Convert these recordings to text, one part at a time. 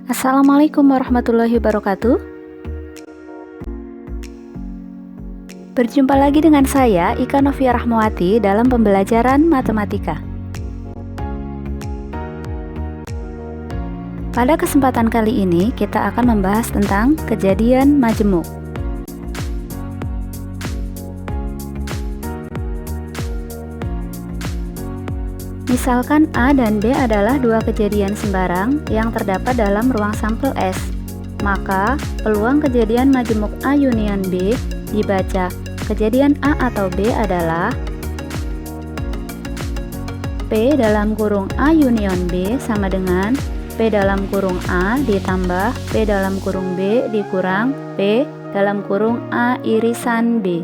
Assalamualaikum warahmatullahi wabarakatuh. Berjumpa lagi dengan saya, Ika Novia Rahmawati, dalam pembelajaran matematika. Pada kesempatan kali ini, kita akan membahas tentang kejadian majemuk. Misalkan A dan B adalah dua kejadian sembarang yang terdapat dalam ruang sampel S, maka peluang kejadian majemuk A union B dibaca kejadian A atau B adalah P dalam kurung A union B sama dengan P dalam kurung A ditambah P dalam kurung B dikurang P dalam kurung A irisan B.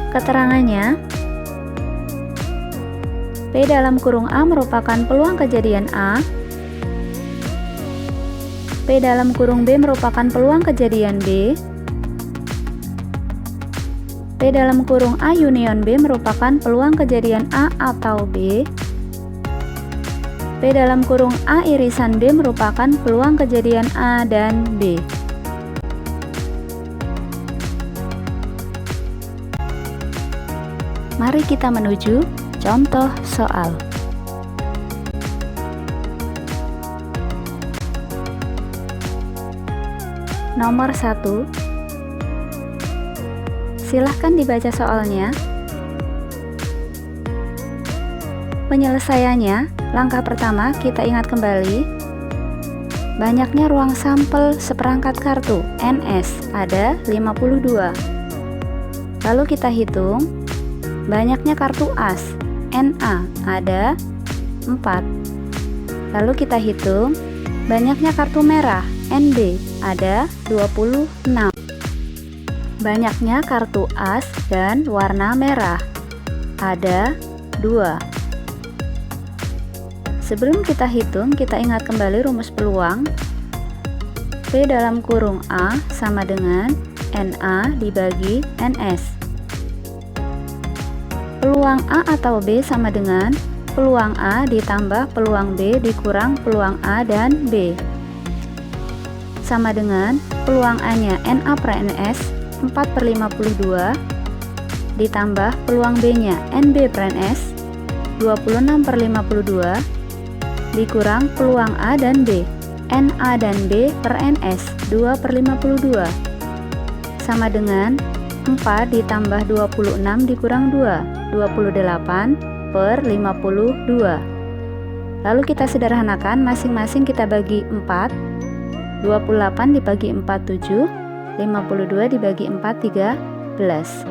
Keterangannya, P dalam kurung A merupakan peluang kejadian A, P dalam kurung B merupakan peluang kejadian B, P dalam kurung A union B merupakan peluang kejadian A atau B, P dalam kurung A irisan B merupakan peluang kejadian A dan B. Mari kita menuju contoh soal. Nomor 1. Silahkan dibaca soalnya. Penyelesaiannya, langkah pertama kita ingat kembali banyaknya ruang sampel seperangkat kartu NS ada 52. Lalu kita hitung banyaknya kartu as NA ada 4. Lalu kita hitung banyaknya kartu merah NB ada 26. Banyaknya kartu as dan warna merah ada 2. Sebelum kita hitung, kita ingat kembali rumus peluang. P dalam kurung A sama dengan NA dibagi NS. Peluang A atau B sama dengan peluang A ditambah peluang B dikurang peluang A dan B. Sama dengan peluang A-nya NA per NS 4/52 ditambah peluang B-nya NB per NS 26/52 dikurang peluang A dan B NA dan B per NS 2/52 sama dengan 4 ditambah 26 dikurang 2 28/52. Lalu kita sederhanakan, masing-masing kita bagi 4. 28 dibagi 4 7, 52 dibagi 4 13.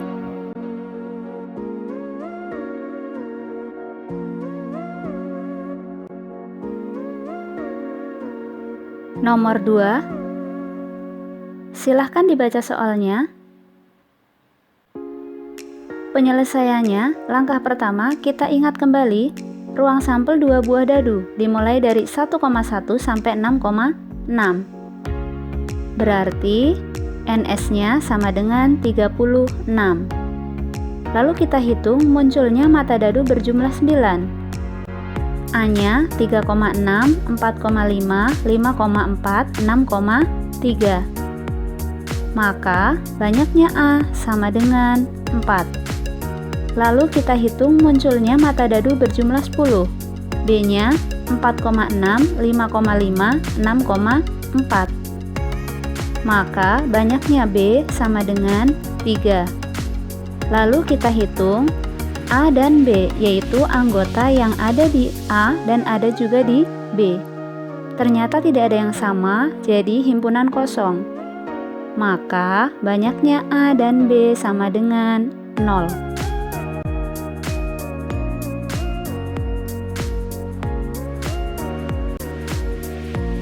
Nomor 2. Silahkan dibaca soalnya. Penyelesaiannya, langkah pertama kita ingat kembali ruang sampel 2 buah dadu dimulai dari 1,1 sampai 6,6. Berarti NS-nya sama dengan 36. Lalu kita hitung munculnya mata dadu berjumlah 9. A-nya 3,6, 4,5, 5,4, 6,3. Maka banyaknya A sama dengan 4. Lalu kita hitung munculnya mata dadu berjumlah 10. B-nya 4,6, 5,5, 6,4. Maka banyaknya B sama dengan 3. Lalu kita hitung A dan B, yaitu anggota yang ada di A dan ada juga di B. Ternyata tidak ada yang sama, jadi himpunan kosong. Maka banyaknya A dan B sama dengan 0.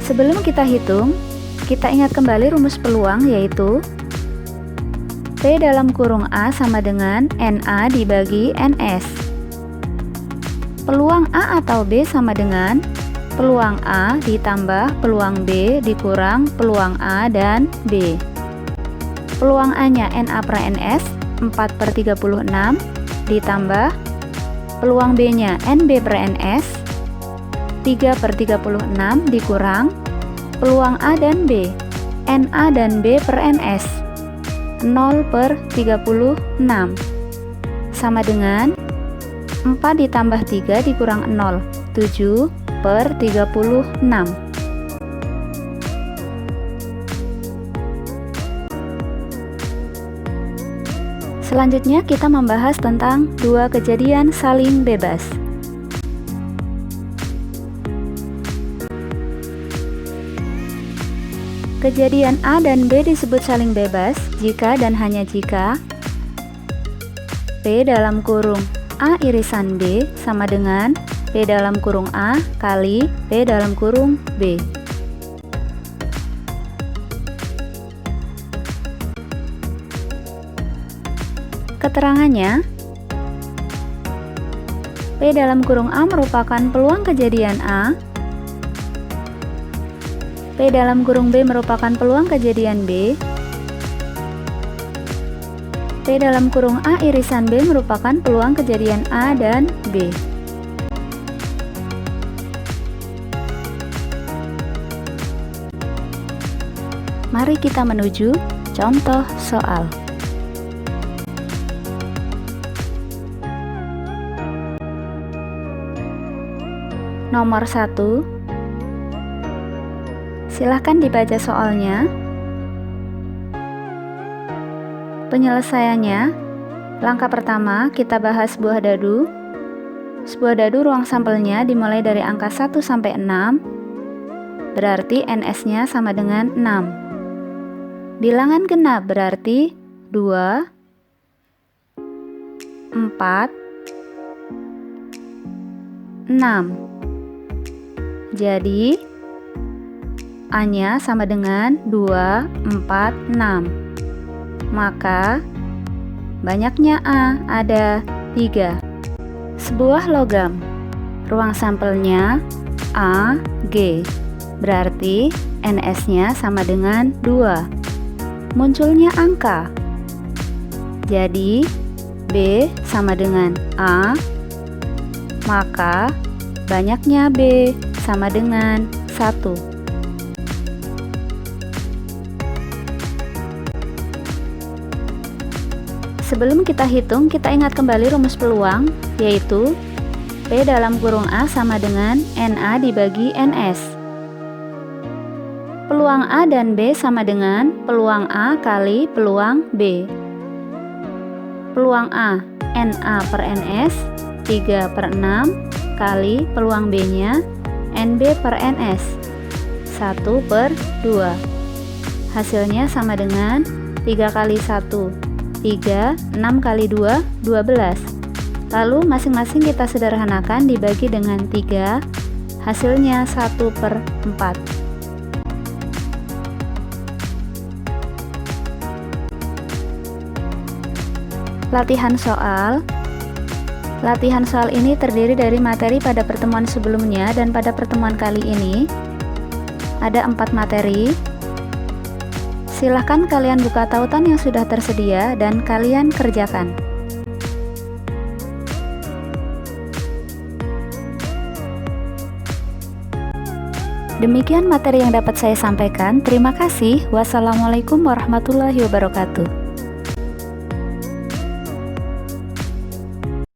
Sebelum kita hitung, kita ingat kembali rumus peluang, yaitu P dalam kurung A sama dengan NA dibagi NS. Peluang A atau B sama dengan peluang A ditambah peluang B dikurang peluang A dan B. Peluang A-nya NA per NS 4/36 ditambah peluang B-nya NB per NS, 3/36 dikurang peluang A dan B, NA dan B per NS, 0/36, sama dengan 4 ditambah 3 dikurang 0, 7/36. Selanjutnya kita membahas tentang dua kejadian saling bebas. Kejadian A dan B disebut saling bebas jika dan hanya jika P dalam kurung A irisan B sama dengan P dalam kurung A kali P dalam kurung B. Keterangannya, P dalam kurung A merupakan peluang kejadian A, P dalam kurung B merupakan peluang kejadian B, P dalam kurung A irisan B merupakan peluang kejadian A dan B. Mari kita menuju contoh soal. Nomor 1. Silahkan dibaca soalnya. Penyelesaiannya, langkah pertama kita bahas buah dadu. Sebuah dadu ruang sampelnya dimulai dari angka 1 sampai 6, berarti NS-nya sama dengan 6. Bilangan genap berarti 2, 4, 6. Jadi, A-nya sama dengan 2, 4, 6. Maka, banyaknya A ada 3. Sebuah logam, ruang sampelnya A, G. Berarti, NS-nya sama dengan 2. Munculnya angka. Jadi, B sama dengan A, maka banyaknya B sama dengan 1. Sebelum kita hitung, kita ingat kembali rumus peluang, yaitu P dalam kurung A sama dengan NA dibagi NS. Peluang A dan B sama dengan peluang A kali peluang B. Peluang A, NA per NS, 3/6 kali peluang B-nya NB per NS, 1/2. Hasilnya sama dengan 3 kali 1, 3, 6 kali 2, 12. Lalu masing-masing kita sederhanakan dibagi dengan 3, hasilnya 1/4. Latihan soal. Latihan soal ini terdiri dari materi pada pertemuan sebelumnya dan pada pertemuan kali ini. Ada 4 materi. Silahkan kalian buka tautan yang sudah tersedia dan kalian kerjakan. Demikian materi yang dapat saya sampaikan. Terima kasih. Wassalamualaikum warahmatullahi wabarakatuh.